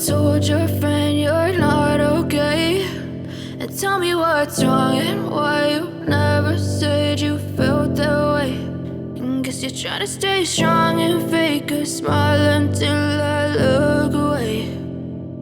told your friend you're not okay, and tell me what's wrong and why you never said you felt that way. And guess you're trying to stay strong and fake a smile until I look away.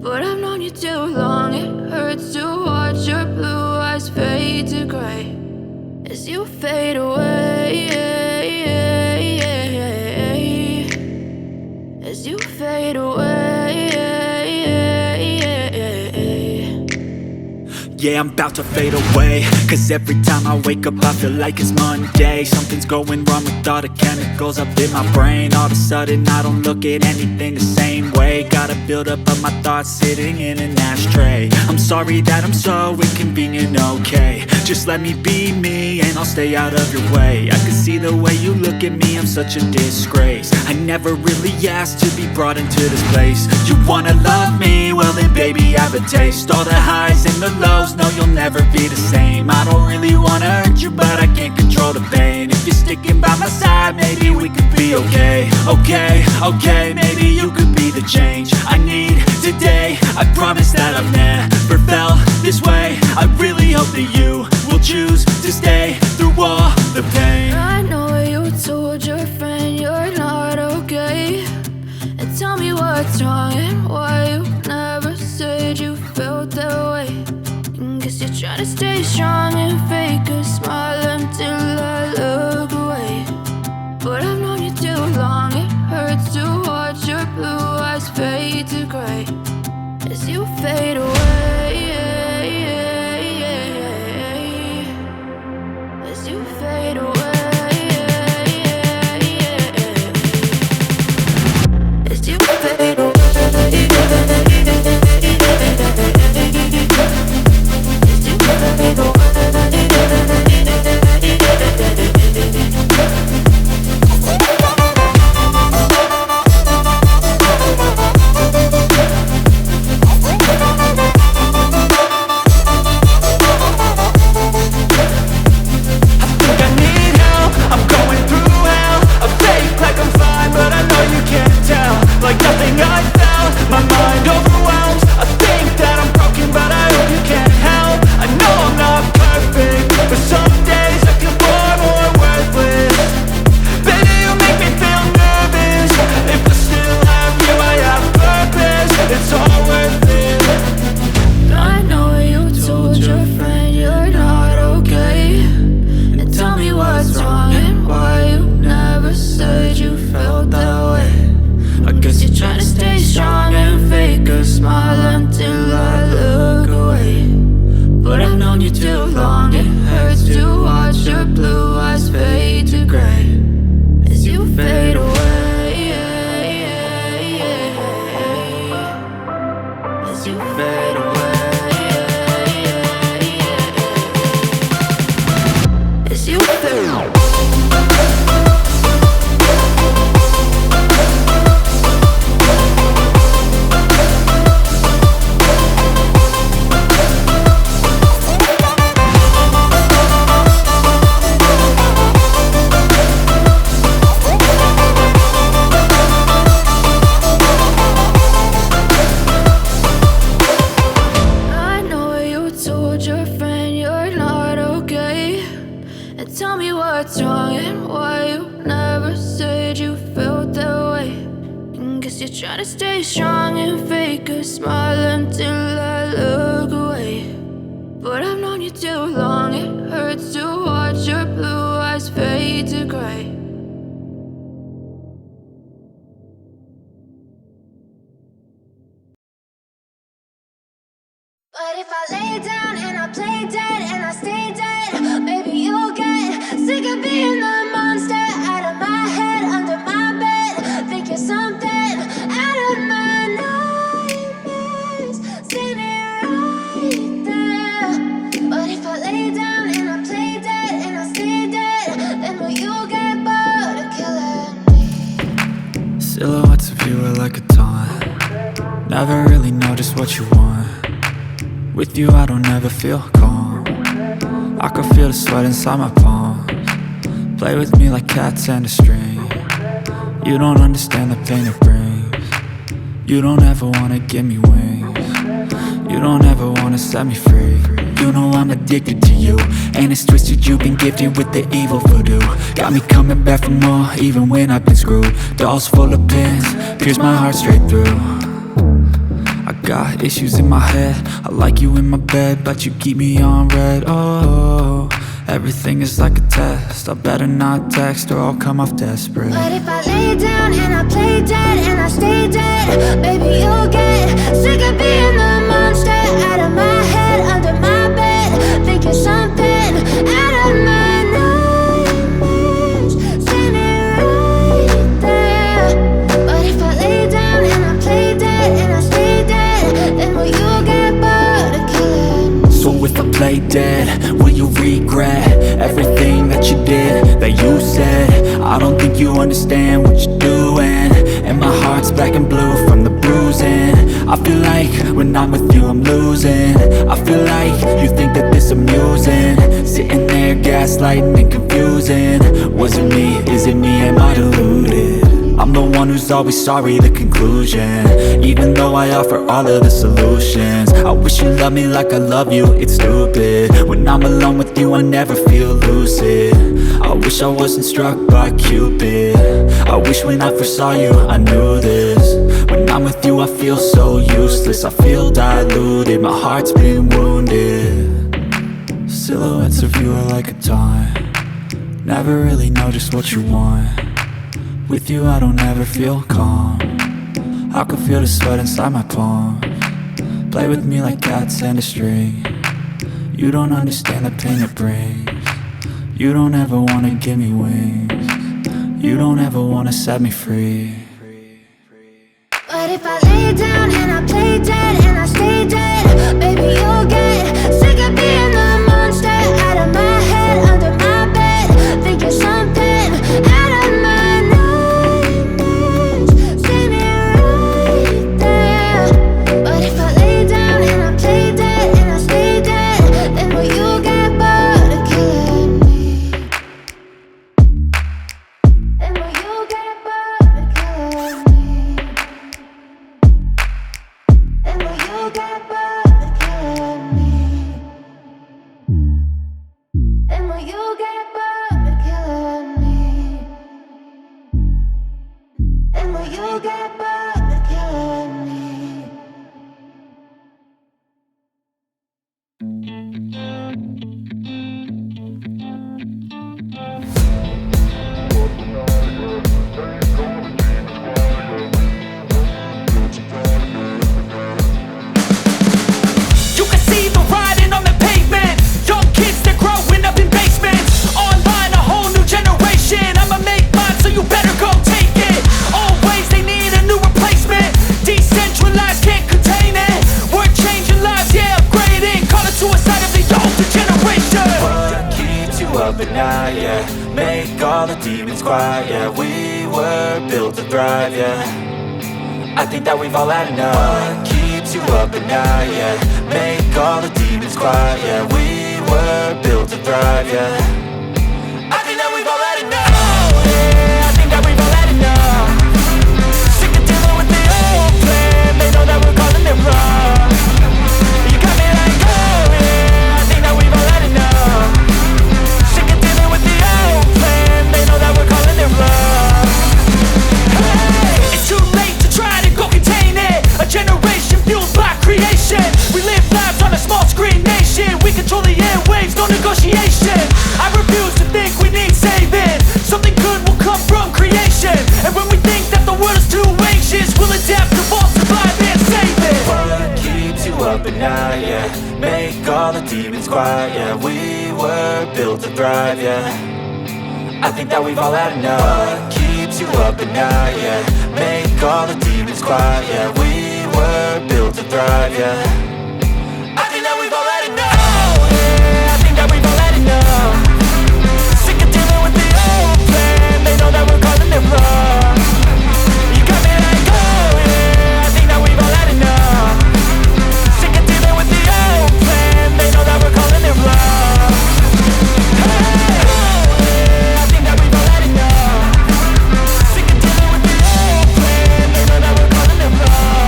But I've known you too long, it hurts to watch your blue eyes fade to gray as you fade away, as you fade away. Yeah, I'm about to fade away, cause every time I wake up I feel like it's Monday. Something's going wrong with all the chemicals up in my brain. All of a sudden I don't look at anything the same way. Gotta build up of my thoughts sitting in an ashtray. I'm sorry that I'm so inconvenient, okay. Just let me be me and I'll stay out of your way. I can see the way you look at me, I'm such a disgrace. I never really asked to be brought into this place. You wanna love me? Well then baby I have a taste. All the highs and the lows, no you'll never be the same. I don't really wanna hurt you but I can't control the pain. If you're sticking by my side maybe we could be okay. Okay, maybe you could be the change I need today. I promise that I've never felt this way. I really hope that you will choose to stay through all the pain. I know you told your friend you're not okay, and tell me what's wrong and why you never said you felt that way. And guess you're trying to stay strong and fake a smile until I look away. But I've known you too long, it hurts to watch your blue eyes fade to gray as you fade away, as you fade away, as you fade away. But if I lay down and I play dead and I stay dead, maybe you'll get sick of being the monster out of my head, under my bed. Think you're something out of my nightmares, standing right there. But if I lay down and I play dead and I stay dead, then will you get bored of killing me? Silhouettes of you are like a taunt. Never really know just what you want. With you I don't ever feel calm. I can feel the sweat inside my palms. Play with me like cats and a string. You don't understand the pain it brings. You don't ever wanna give me wings. You don't ever wanna set me free. You know I'm addicted to you, and it's twisted, you've been gifted with the evil voodoo. Got me coming back for more, even when I've been screwed. Dolls full of pins, pierce my heart straight through. I got issues in my head, I like you in my bed, but you keep me on red. Oh, everything is like a test, I better not text or I'll come off desperate. But if I lay down and I play dead and I stay dead, baby, you'll get sick of being the monster out of my head, under my bed, thinking something out of my nightmares, standing right there. But if I lay down and I play dead and I stay dead, then will you get bored of killing me? So if I play dead, will you regret everything that you did, that you said? I don't think you understand what you're doing, and my heart's black and blue from the bruising. I feel like when I'm with you I'm losing. I feel like you think that this amusing, sitting there gaslighting and confusing. Was it me? Is it me? Am I deluded? I'm the one who's always sorry, the conclusion, even though I offer all of the solutions. I wish you loved me like I love you, it's stupid. When I'm alone with you I never feel lucid. I wish I wasn't struck by Cupid. I wish when I first saw you I knew this. When I'm with you I feel so useless, I feel diluted, my heart's been wounded. Silhouettes of you are like a taunt, never really know just what you want. With you I don't ever feel calm, I can feel the sweat inside my palm. Play with me like cats and a string. You don't understand the pain it brings. You don't ever wanna give me wings. You don't ever wanna set me free. But if I lay down and I play dead and I stay dead, baby, you'll get sick of being the monster out of my head, under my bed, thinking something out of my nightmares, standing right there. But if I lay down and I play dead and I stay dead, then will you get bored of killing me? Then will you get bored of killing me? And will you get bored of killing me? And will you get bored of killing me? And will you get bored of killing me? You can see the writing on the pavement. Young kids, they're growing up in basements. Online, a whole new generation. I'ma make mine, so you better go take it. Always, they need a new replacement. Decentralized, can't contain it. We're changing lives, yeah, upgrading. Call it suicide of the older generation. What keeps you up at night, yeah? Make all the demons quiet, yeah. We were built to thrive, yeah. I think that we've all had enough. What keeps you up at night, yeah? Make all the demons quiet, yeah. We were built to thrive, yeah. I think that we've all had enough. Yeah, I think that we've all had enough. Sick of dealing with the old plan. They know that we're calling it wrong. You got me like, oh yeah, I think that we've all had enough. Sick of dealing with the old plan. They know that we're calling it wrong. Hey, it's too late to try to go contain it. A generation fueled by creation. We live lives on a small screen nation. We control the airwaves, no negotiation. I refuse to think we need saving. Something good will come from creation. And when we think that the world is too anxious, we'll adapt, evolve, survive, and save it. What keeps you up at night, yeah? Make all the demons quiet, yeah. We were built to thrive, yeah. I think that we've all had enough. What keeps you up at night, yeah? Make all the demons quiet, yeah. We were built to thrive, yeah. I think that we've all had enough. Yeah, I think that we've all had enough. Sick of dealing with the old plan. They know that we're calling it wrong. You got me like, oh yeah, I think that we've all had enough. Sick of dealing with the old plan. They know that we're calling it wrong. Hey, oh yeah, I think that we've all had enough. Sick of dealing with the old plan. They know that we're calling it wrong.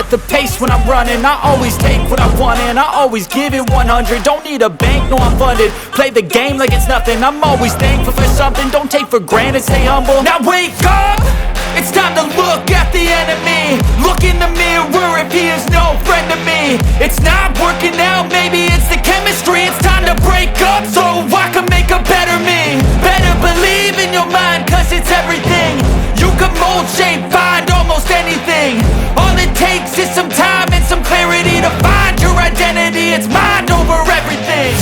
up the pace when I'm running. I always take what I want and I always give it 100. Don't need a bank, no I'm funded. Play the game like it's nothing. I'm always thankful for something. Don't take for granted, stay humble. Now wake up! It's time to look at the enemy. Look in the mirror if he is no friend to me. It's not working out, maybe it's the chemistry. It's time to break up so I can make a better me. Better believe in your mind, cause it's everything. You can mold, shape, find almost anything. All it takes is some time and some clarity to find your identity. It's mind over everything.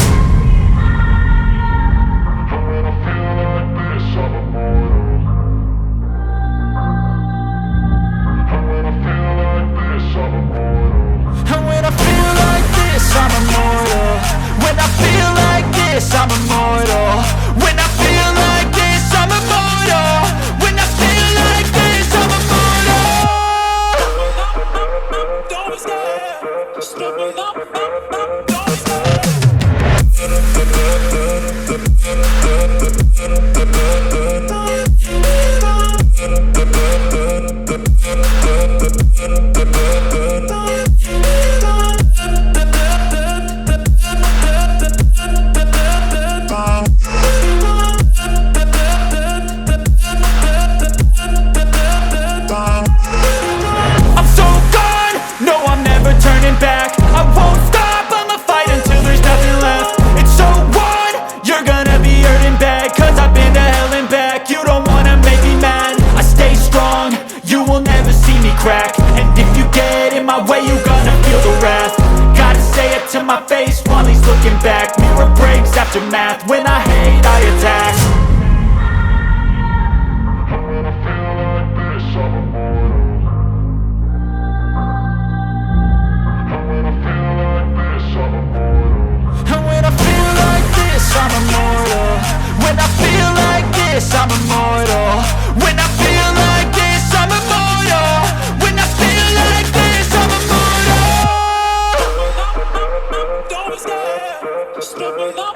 I'm immortal. When I feel like this, I'm immortal. When I feel like this, I'm immortal. When I feel like this, I'm immortal. Don't stop, just don't stop. And if you get in my way, you gonna feel the wrath. Gotta say it to my face while he's looking back. Mirror breaks after math. When I hate, I attack. And when I feel like this, I'm immortal. When I feel like this, I'm immortal. When I feel like this, I'm immortal. When I feel like this, I'm immortal. Don't stop, just don't stop.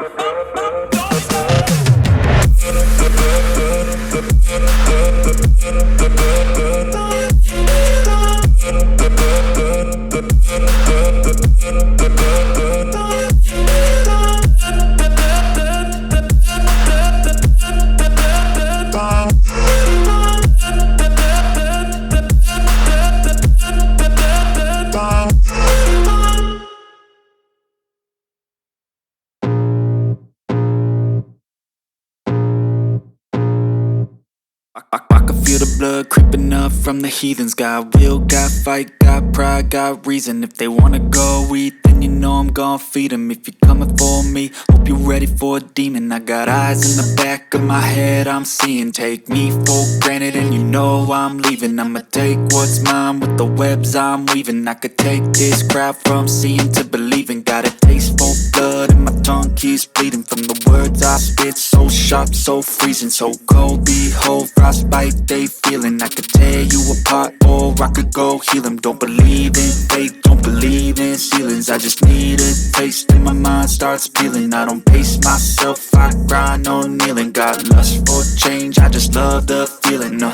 I can feel the blood creeping up from the heathens. Got will, got fight, got pride, got reason. If they wanna go eat, then you know I'm gon' feed them. If you're coming for me, hope you're ready for a demon. I got eyes in the back of my head, I'm seeing. Take me for granted and you know I'm leaving. I'ma take what's mine with the webs I'm weaving. I could take this crowd from seeing to believing. Got a taste for blood and my tongue keeps bleeding. From the words I spit, so sharp, so freezing. So cold, behold, frostbite they feeling. I could tear you apart or I could go heal them. Don't believe in fate, don't believe in ceilings. I just need a taste and my mind starts peeling. I don't pace myself, I grind on kneeling. Got lust for change, I just love the feeling. I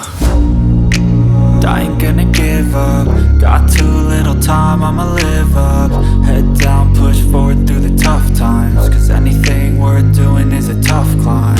ain't gonna give up. Got too little time, I'ma live up. Head down, push forward through the tough times. Cause anything worth doing is a tough climb.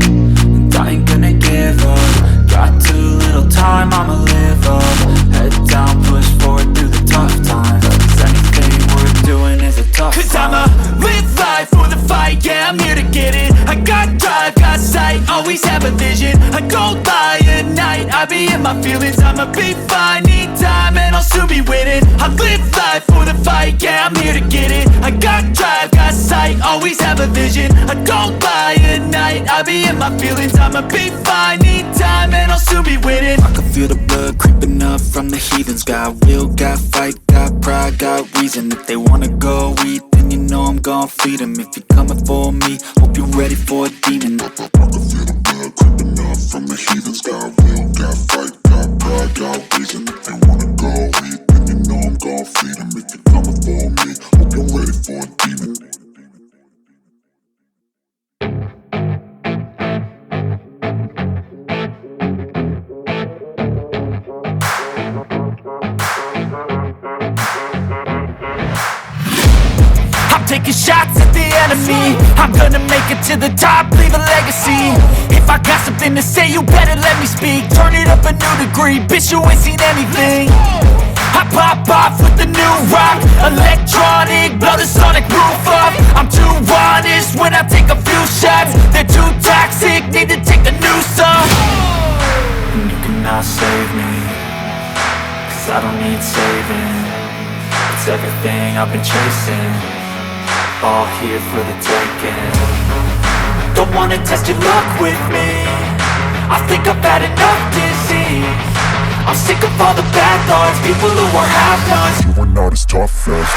And I ain't gonna give up. Got too little time, I'ma live up. Head down, push forward through the tough times. Cause anything worth doing is a tough climb. Cause I'ma live life for the fight, yeah, I'm here to get it. I got drive, got sight, always have a vision. I don't lie at night, I be in my feelings. I'ma be fine, need time and I'll soon be winning. I live life for the fight, yeah, I'm here to get it. I got drive, got sight, always have a vision. I don't lie at night, I be in my feelings. I'ma be fine, need time and I'll soon be winning. I can feel the blood creeping up from the heathens. Got will, got fight, got pride, got reason. If they wanna go eat, then you know I'm gon' feed them. If you're coming for me, hope you're ready for a demon. I can feel the blood creeping up from the heathens. Got will, got fight, got pride, got reason. If they wanna go eat, then you know I'm gon' feed them. If you're coming for me, hope you're ready for a demon. taking shots at the enemy. I'm gonna make it to the top, leave a legacy. If I got something to say, you better let me speak. Turn it up a new degree, bitch, you ain't seen anything. I pop off with the new rock, electronic, blow the sonic roof up. I'm too honest when I take a few shots. They're too toxic, need to take the noose off. And you cannot save me, cause I don't need saving. It's everything I've been chasing, all here for the taking. Don't wanna test your luck with me, I think I've had enough disease. I'm sick of all the bad thoughts, people who are half-nots. You are not as tough as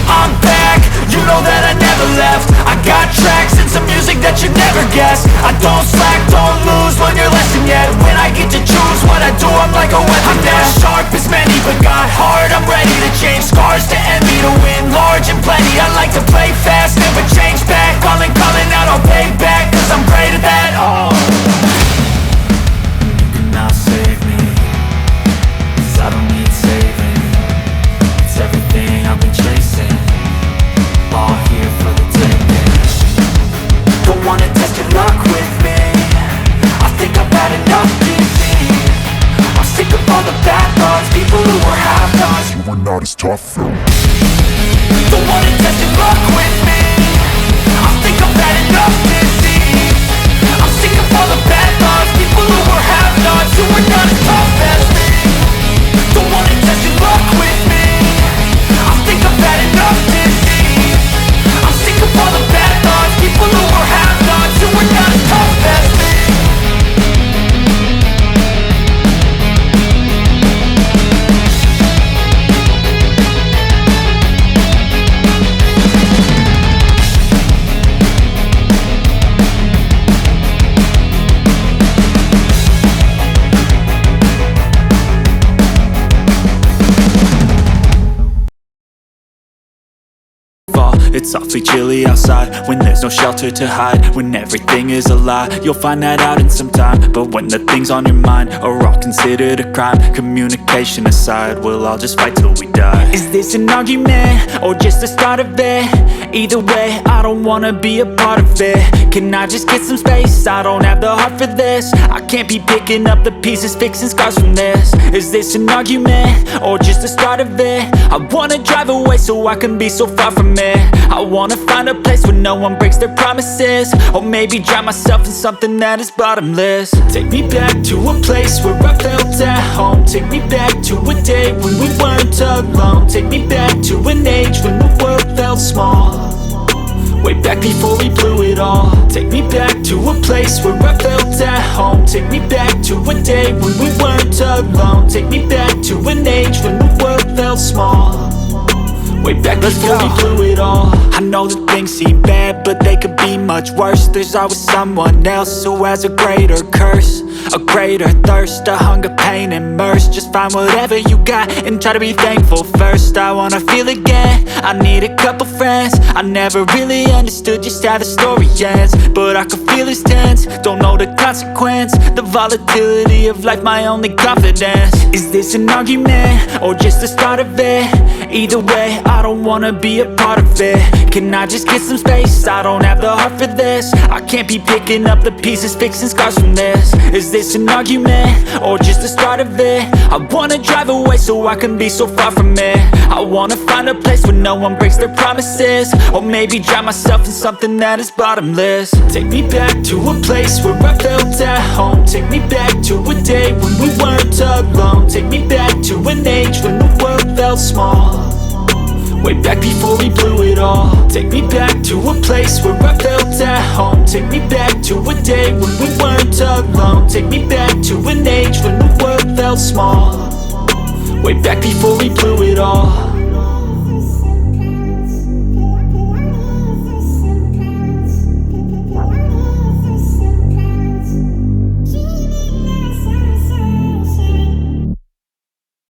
I'm back, you know that I never left. I got tracks and some music that you never guess. I don't slack, don't lose, learn your lesson yet. When I get to choose what I do, I'm like a weapon. I'm not sharp as many, but got heart. I'm ready to change scars to envy, to win large and plenty. I like to play fast, never change back. Calling out, I'll pay back, cause I'm great at that. Oh, you cannot save me, cause I don't need saving. It's everything I've been chasing, all here for the taking. Don't wanna test your luck with me, I think I've had enough disease. I'm sick of all the bad thoughts, people who are half-nots. you are not as tough though. Don't wanna test your luck with me, I think I've had enough disease. I'm sick of all the bad thoughts, people who are half-nots, who are not as tough as me. Don't wanna test your luck with me, I think I've had enough disease. I'm sick of all the bad thoughts, people who are half-nots, who are not as tough as me. It's awfully chilly outside when there's no shelter to hide. When everything is a lie, you'll find that out in some time. But when the things on your mind are all considered a crime, communication aside, we'll all just fight till we die. Is this an argument or just the start of it? Either way, I don't wanna be a part of it. Can I just get some space? I don't have the heart for this. I can't be picking up the pieces, fixing scars from this. Is this an argument or just the start of it? I wanna drive away so I can be so far from it. I wanna find a place where no one breaks their promises, or maybe drown myself in something that is bottomless. Take me back to a place where I felt at home. Take me back to a day when we weren't alone. Take me back to an age when the world felt small, way back before we blew it all. Take me back to a place where I felt at home. Take me back to a day when we weren't alone. Take me back to an age when the world felt small, way back before we blew it all. I know that things seem bad, but they could be much worse. There's always someone else who has a greater curse, a greater thirst, a hunger, pain, and mercy. Just find whatever you got and try to be thankful first. I wanna feel again, I need a couple friends. I never really understood just how the story ends, but I can feel it's tense, don't know the consequence. The volatility of life, my only confidence. Is this an argument or just the start of it? Either way, I don't wanna be a part of it. Can I just get some space? I don't have the heart for this. I can't be picking up the pieces, fixing scars from this. Is this an argument or just the start of it? I wanna drive away so I can be so far from it. I wanna find a place where no one breaks their promises, or maybe drown myself in something that is bottomless. Take me back to a place where I felt at home. Take me back to a day when we weren't alone. Take me back to an age when the world felt small, way back before we blew it all. Take me back to a place where I felt at home. Take me back to a day when we weren't alone. Take me back to an age when the world felt small, way back before we blew it all.